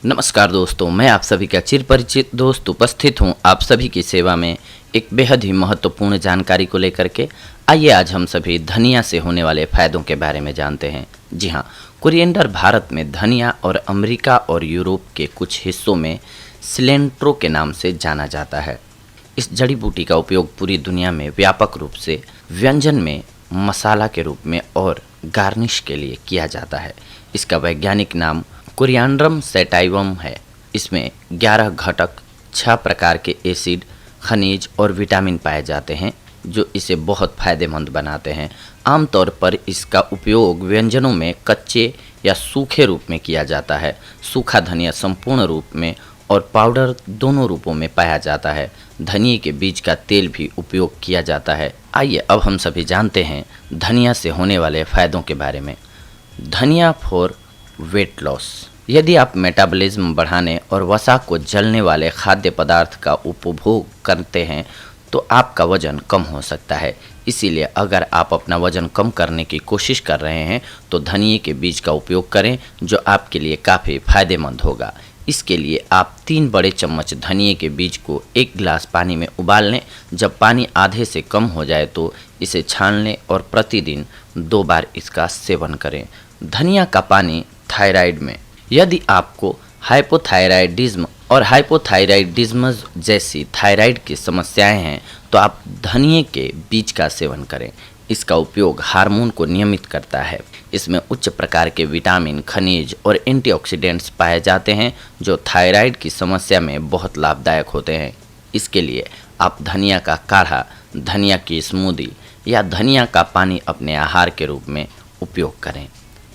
नमस्कार दोस्तों, मैं आप सभी का चिरपरिचित दोस्त उपस्थित हूं आप सभी की सेवा में एक बेहद ही महत्वपूर्ण जानकारी को लेकर के। आइए आज हम सभी धनिया से होने वाले फायदों के बारे में जानते हैं। जी हां, कोरिएंडर भारत में धनिया और अमेरिका और यूरोप के कुछ हिस्सों में सिलेंट्रो के नाम से जाना जाता है। इस जड़ी बूटी का उपयोग पूरी दुनिया में व्यापक रूप से व्यंजन में मसाला के रूप में और गार्निश के लिए किया जाता है। इसका वैज्ञानिक नाम कोरिएंड्रम सैटाइवम है। इसमें 11 घटक, 6 प्रकार के एसिड, खनिज और विटामिन पाए जाते हैं जो इसे बहुत फायदेमंद बनाते हैं। आमतौर पर इसका उपयोग व्यंजनों में कच्चे या सूखे रूप में किया जाता है। सूखा धनिया संपूर्ण रूप में और पाउडर दोनों रूपों में पाया जाता है। धनिए के बीज का तेल भी उपयोग किया जाता है। आइए अब हम सभी जानते हैं धनिया से होने वाले फायदों के बारे में। धनिया फॉर वेट लॉस। यदि आप मेटाबॉलिज्म बढ़ाने और वसा को जलने वाले खाद्य पदार्थ का उपभोग करते हैं तो आपका वजन कम हो सकता है। इसीलिए अगर आप अपना वजन कम करने की कोशिश कर रहे हैं तो धनिए के बीज का उपयोग करें जो आपके लिए काफ़ी फायदेमंद होगा। इसके लिए आप 3 बड़े चम्मच धनिए के बीज को 1 गिलास पानी में उबाल लें। जब पानी आधे से कम हो जाए तो इसे छान लें और प्रतिदिन 2 बार इसका सेवन करें। धनिया का पानी थायराइड में। यदि आपको हाइपोथायराइडिज्म और हाइपोथायराइडिज्म जैसी थायराइड की समस्याएं हैं तो आप धनिए के बीज का सेवन करें। इसका उपयोग हार्मोन को नियमित करता है। इसमें उच्च प्रकार के विटामिन, खनिज और एंटीऑक्सीडेंट्स पाए जाते हैं जो थायराइड की समस्या में बहुत लाभदायक होते हैं। इसके लिए आप धनिया का काढ़ा, धनिया की स्मूदी या धनिया का पानी अपने आहार के रूप में उपयोग करें।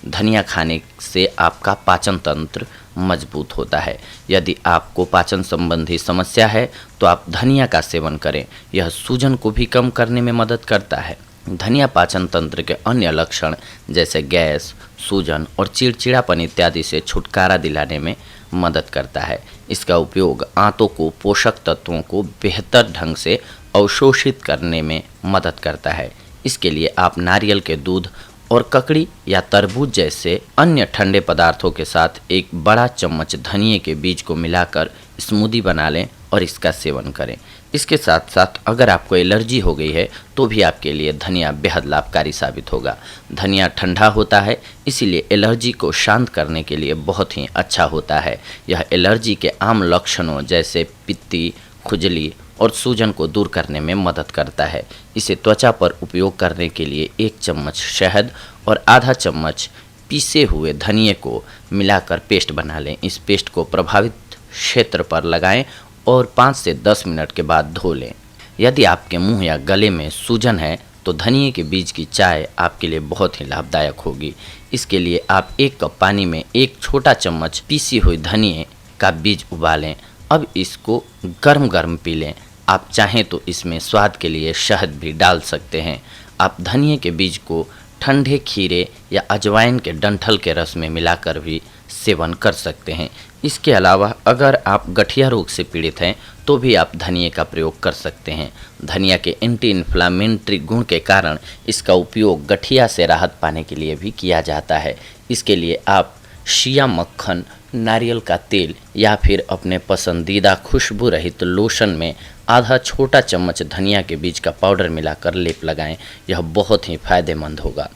धनिया खाने से आपका पाचन तंत्र मजबूत होता है। यदि आपको पाचन संबंधी समस्या है तो आप धनिया का सेवन करें। यह सूजन को भी कम करने में मदद करता है। धनिया पाचन तंत्र के अन्य लक्षण जैसे गैस, सूजन और चिड़चिड़ापन इत्यादि से छुटकारा दिलाने में मदद करता है। इसका उपयोग आंतों को पोषक तत्वों को बेहतर ढंग से अवशोषित करने में मदद करता है। इसके लिए आप नारियल के दूध और ककड़ी या तरबूज जैसे अन्य ठंडे पदार्थों के साथ 1 बड़ा चम्मच धनिए के बीज को मिलाकर स्मूदी बना लें और इसका सेवन करें। इसके साथ साथ अगर आपको एलर्जी हो गई है तो भी आपके लिए धनिया बेहद लाभकारी साबित होगा। धनिया ठंडा होता है, इसीलिए एलर्जी को शांत करने के लिए बहुत ही अच्छा होता है। यह एलर्जी के आम लक्षणों जैसे पित्ती, खुजली और सूजन को दूर करने में मदद करता है। इसे त्वचा पर उपयोग करने के लिए 1 चम्मच शहद और आधा चम्मच पीसे हुए धनिए को मिलाकर पेस्ट बना लें। इस पेस्ट को प्रभावित क्षेत्र पर लगाएं और 5 से 10 मिनट के बाद धो लें। यदि आपके मुंह या गले में सूजन है तो धनिए के बीज की चाय आपके लिए बहुत ही लाभदायक होगी। इसके लिए आप 1 कप पानी में 1 छोटा चम्मच पीसी हुई धनिए का बीज उबालें। अब इसको गर्म गर्म पी लें। आप चाहें तो इसमें स्वाद के लिए शहद भी डाल सकते हैं। आप धनिए के बीज को ठंडे खीरे या अजवाइन के डंठल के रस में मिलाकर भी सेवन कर सकते हैं। इसके अलावा अगर आप गठिया रोग से पीड़ित हैं तो भी आप धनिए का प्रयोग कर सकते हैं। धनिया के एंटी इन्फ्लामेटरी गुण के कारण इसका उपयोग गठिया से राहत पाने के लिए भी किया जाता है। इसके लिए आप शिया मक्खन, नारियल का तेल या फिर अपने पसंदीदा खुशबू रहित लोशन में आधा छोटा चम्मच धनिया के बीज का पाउडर मिलाकर लेप लगाएं। यह बहुत ही फायदेमंद होगा।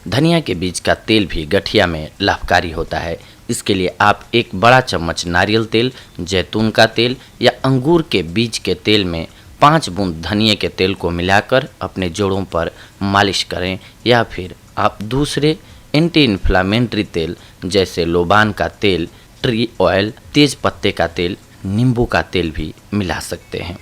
धनिया के बीज का तेल भी गठिया में लाभकारी होता है। इसके लिए आप 1 बड़ा चम्मच नारियल तेल, जैतून का तेल या अंगूर के बीज के तेल में 5 बूंद धनिए के तेल को मिलाकर अपने जोड़ों पर मालिश करें या फिर आप दूसरे एंटी इन्फ्लामेटरी तेल जैसे लोबान का तेल, ट्री ऑयल, तेज पत्ते का तेल, नींबू का तेल भी मिला सकते हैं।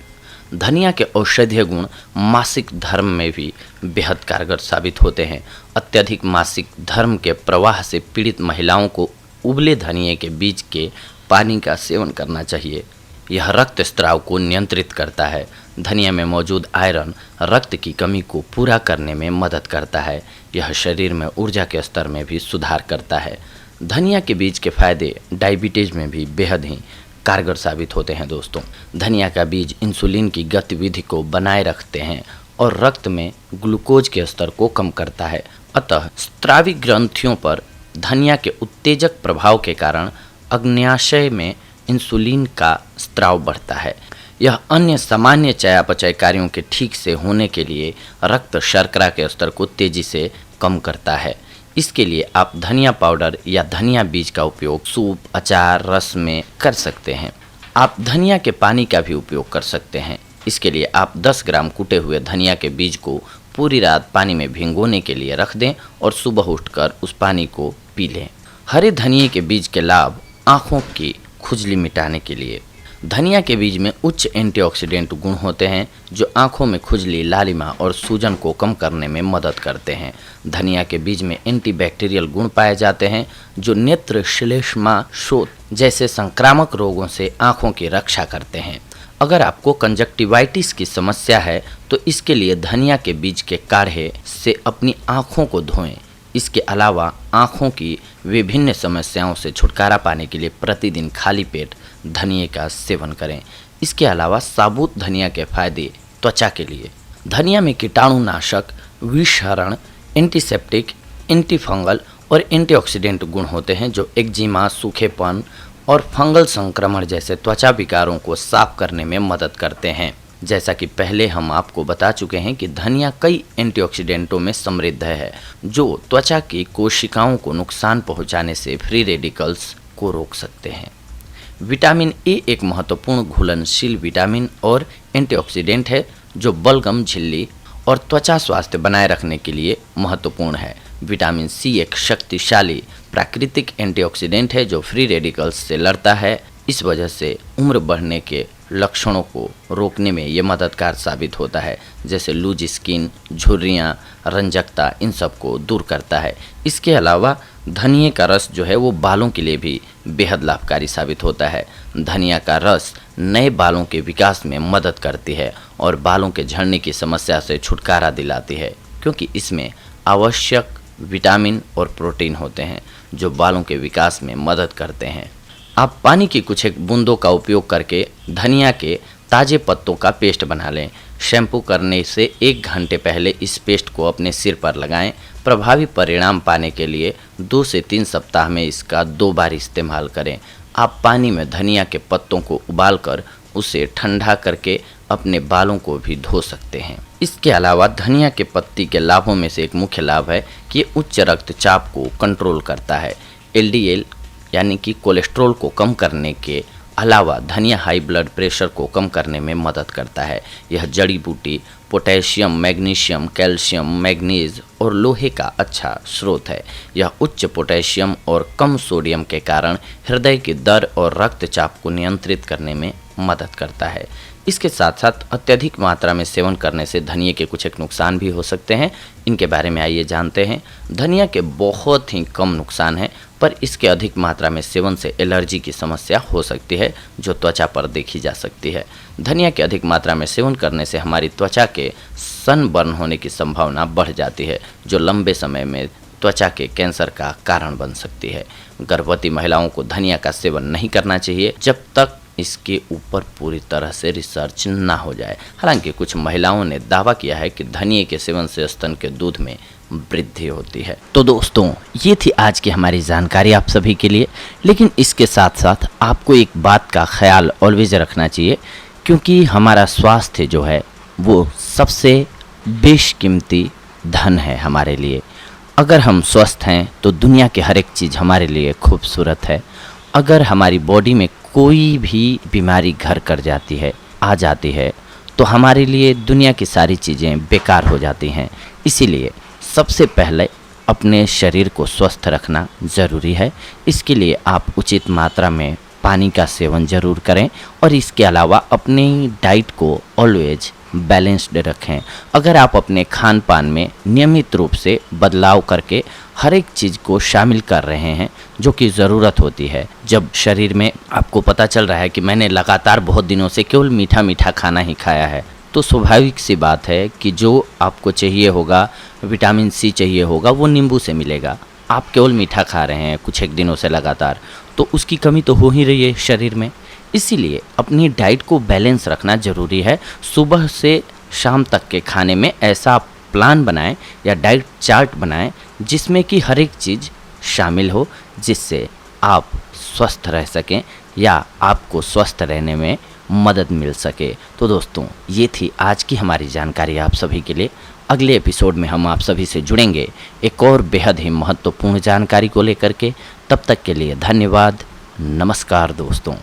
धनिया के औषधीय गुण मासिक धर्म में भी बेहद कारगर साबित होते हैं। अत्यधिक मासिक धर्म के प्रवाह से पीड़ित महिलाओं को उबले धनिए के बीज के पानी का सेवन करना चाहिए। यह रक्त स्राव को नियंत्रित करता है। धनिया में मौजूद आयरन रक्त की कमी को पूरा करने में मदद करता है। यह शरीर में ऊर्जा के स्तर में भी सुधार करता है। धनिया के बीज के फायदे डायबिटीज में भी बेहद ही कारगर साबित होते हैं दोस्तों। धनिया का बीज इंसुलिन की गतिविधि को बनाए रखते हैं और रक्त में ग्लूकोज के स्तर को कम करता है। अतः स्रावी ग्रंथियों पर धनिया के उत्तेजक प्रभाव के कारण अग्न्याशय में इंसुलिन का स्त्राव बढ़ता है। यह अन्य सामान्य चयापचय कार्यों के ठीक से होने के लिए रक्त शर्करा के स्तर को तेजी से कम करता है। इसके लिए आप धनिया पाउडर या धनिया बीज का उपयोग सूप, अचार, रस में कर सकते हैं। आप धनिया के पानी का भी उपयोग कर सकते हैं। इसके लिए आप 10 ग्राम कुटे हुए धनिया के बीज को पूरी रात पानी में भिगोने के लिए रख दें और सुबह उठकर उस पानी को पी लें। हरे धनिये के बीज के लाभ: आँखों की खुजली मिटाने के लिए। धनिया के बीज में उच्च एंटीऑक्सीडेंट गुण होते हैं जो आँखों में खुजली, लालिमा और सूजन को कम करने में मदद करते हैं। धनिया के बीज में एंटीबैक्टीरियल गुण पाए जाते हैं जो नेत्र श्लेष्मा शोथ जैसे संक्रामक रोगों से आँखों की रक्षा करते हैं। अगर आपको कंजक्टिवाइटिस की समस्या है तो इसके लिए धनिया के बीज के काढ़े से अपनी आँखों को धोएं। इसके अलावा आँखों की विभिन्न समस्याओं से छुटकारा पाने के लिए प्रतिदिन खाली पेट धनिये का सेवन करें। इसके अलावा साबुत धनिया के फायदे त्वचा के लिए: धनिया में कीटाणुनाशक, विषहरण, एंटीसेप्टिक, एंटीफंगल और एंटीऑक्सीडेंट गुण होते हैं जो एक्जिमा, सूखेपन और फंगल संक्रमण जैसे त्वचा विकारों को साफ करने में मदद करते हैं। जैसा कि पहले हम आपको बता चुके हैं कि धनिया कई एंटीऑक्सीडेंटों में समृद्ध है जो त्वचा की कोशिकाओं को नुकसान पहुंचाने से फ्री रेडिकल्स को रोक सकते हैं। विटामिन ए एक महत्वपूर्ण घुलनशील विटामिन और एंटीऑक्सीडेंट है जो बलगम झिल्ली और त्वचा स्वास्थ्य बनाए रखने के लिए महत्वपूर्ण है। विटामिन सी एक शक्तिशाली प्राकृतिक एंटीऑक्सीडेंट है जो फ्री रेडिकल्स से लड़ता है। इस वजह से उम्र बढ़ने के लक्षणों को रोकने में ये मददगार साबित होता है, जैसे लूज स्किन, झुर्रियाँ, रंजकता, इन सब को दूर करता है। इसके अलावा धनिये का रस जो है वो बालों के लिए भी बेहद लाभकारी साबित होता है। धनिया का रस नए बालों के विकास में मदद करती है और बालों के झड़ने की समस्या से छुटकारा दिलाती है क्योंकि इसमें आवश्यक विटामिन और प्रोटीन होते हैं जो बालों के विकास में मदद करते हैं। आप पानी की कुछ एक बूंदों का उपयोग करके धनिया के ताज़े पत्तों का पेस्ट बना लें। शैम्पू करने से 1 घंटे पहले इस पेस्ट को अपने सिर पर लगाएं। प्रभावी परिणाम पाने के लिए 2 से 3 सप्ताह में इसका 2 बार इस्तेमाल करें। आप पानी में धनिया के पत्तों को उबालकर उसे ठंडा करके अपने बालों को भी धो सकते हैं। इसके अलावा धनिया के पत्ती के लाभों में से एक मुख्य लाभ है कि ये उच्च रक्तचाप को कंट्रोल करता है। एलडीएल यानी कि कोलेस्ट्रॉल को कम करने के अलावा धनिया हाई ब्लड प्रेशर को कम करने में मदद करता है। यह जड़ी बूटी पोटेशियम, मैग्नीशियम, कैल्शियम, मैग्नीज और लोहे का अच्छा स्रोत है। यह उच्च पोटेशियम और कम सोडियम के कारण हृदय की दर और रक्तचाप को नियंत्रित करने में मदद करता है। इसके साथ साथ अत्यधिक मात्रा में सेवन करने से धनिये के कुछ एक नुकसान भी हो सकते हैं। इनके बारे में आइए जानते हैं। धनिया के बहुत ही कम नुकसान हैं, पर इसके अधिक मात्रा में सेवन से एलर्जी की समस्या हो सकती है जो त्वचा पर देखी जा सकती है। धनिया के अधिक मात्रा में सेवन करने से हमारी त्वचा के सनबर्न होने की संभावना बढ़ जाती है जो लंबे समय में त्वचा के कैंसर का कारण बन सकती है। गर्भवती महिलाओं को धनिया का सेवन नहीं करना चाहिए जब तक इसके ऊपर पूरी तरह से रिसर्च ना हो जाए। हालांकि कुछ महिलाओं ने दावा किया है कि धनिये के सेवन से स्तन के दूध में वृद्धि होती है। तो दोस्तों, ये थी आज की हमारी जानकारी आप सभी के लिए। लेकिन इसके साथ साथ आपको एक बात का ख्याल ऑलवेज रखना चाहिए, क्योंकि हमारा स्वास्थ्य जो है वो सबसे बेशकीमती धन है हमारे लिए। अगर हम स्वस्थ हैं तो दुनिया के हर एक चीज़ हमारे लिए खूबसूरत है। अगर हमारी बॉडी में कोई भी बीमारी घर कर जाती है, आ जाती है, तो हमारे लिए दुनिया की सारी चीज़ें बेकार हो जाती हैं। इसीलिए सबसे पहले अपने शरीर को स्वस्थ रखना ज़रूरी है। इसके लिए आप उचित मात्रा में पानी का सेवन ज़रूर करें और इसके अलावा अपनी डाइट को ऑलवेज बैलेंस्ड रखें। अगर आप अपने खान पान में नियमित रूप से बदलाव करके हर एक चीज़ को शामिल कर रहे हैं जो कि ज़रूरत होती है, जब शरीर में आपको पता चल रहा है कि मैंने लगातार बहुत दिनों से केवल मीठा मीठा खाना ही खाया है, तो स्वाभाविक सी बात है कि जो आपको चाहिए होगा, विटामिन सी चाहिए होगा, वो नींबू से मिलेगा। आप केवल मीठा खा रहे हैं कुछ एक दिनों से लगातार, तो उसकी कमी तो हो ही रही है शरीर में। इसीलिए अपनी डाइट को बैलेंस रखना ज़रूरी है। सुबह से शाम तक के खाने में ऐसा प्लान बनाएं या डाइट चार्ट बनाएं जिसमें कि हर एक चीज़ शामिल हो, जिससे आप स्वस्थ रह सकें या आपको स्वस्थ रहने में मदद मिल सके। तो दोस्तों, ये थी आज की हमारी जानकारी आप सभी के लिए। अगले एपिसोड में हम आप सभी से जुड़ेंगे एक और बेहद ही महत्वपूर्ण जानकारी को लेकर के। तब तक के लिए धन्यवाद। नमस्कार दोस्तों।